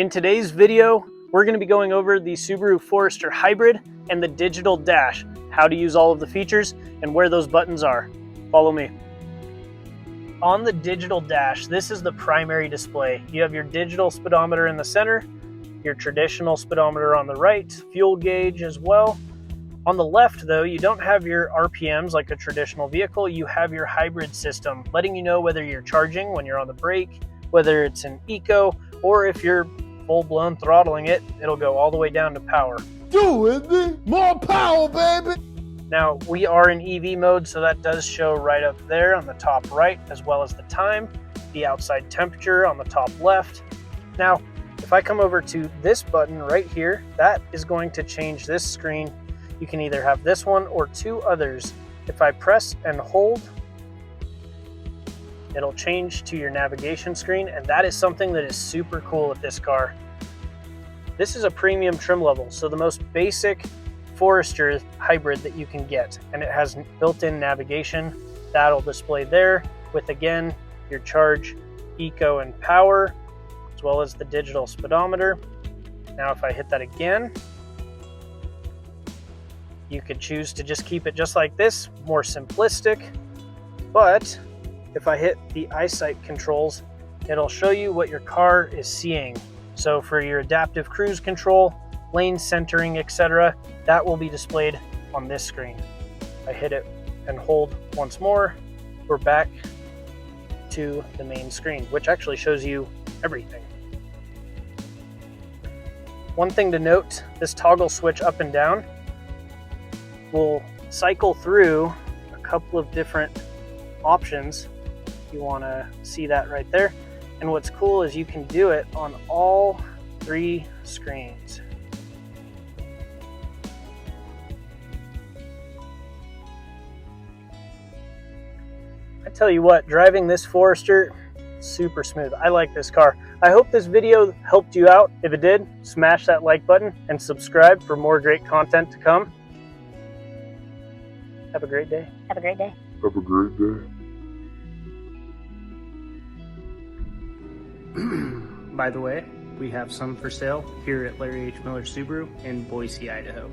In today's video, we're going to be going over the Subaru Forester Hybrid and the digital dash, how to use all of the features and where those buttons are. Follow me. On the digital dash, this is the primary display. You have your digital speedometer in the center, your traditional speedometer on the right, fuel gauge as well. On the left though, you don't have your RPMs like a traditional vehicle, you have your hybrid system, letting you know whether you're charging when you're on the brake, whether it's an eco, or if you're full-blown throttling it, it'll go all the way down to power. Do it, more power, baby! Now, we are in EV mode, so that does show right up there on the top right, as well as the time, the outside temperature on the top left. Now, if I come over to this button right here, that is going to change this screen. You can either have this one or two others. If I press and hold, it'll change to your navigation screen, and that is something that is super cool with this car. This is a premium trim level, so the most basic Forester Hybrid that you can get, and it has built-in navigation. That'll display there with, again, your charge, eco, and power, as well as the digital speedometer. Now if I hit that again, you could choose to just keep it just like this, more simplistic, but if I hit the eyesight controls, it'll show you what your car is seeing. So for your adaptive cruise control, lane centering, etc., that will be displayed on this screen. I hit it and hold once more, we're back to the main screen, which actually shows you everything. One thing to note, this toggle switch up and down will cycle through a couple of different options. You want to see that right there. And what's cool is you can do it on all three screens. I tell you what, driving this Forester, super smooth. I like this car. I hope this video helped you out. If it did, smash that like button and subscribe for more great content to come. Have a great day. Have a great day. Have a great day. By the way, we have some for sale here at Larry H. Miller Subaru in Boise, Idaho.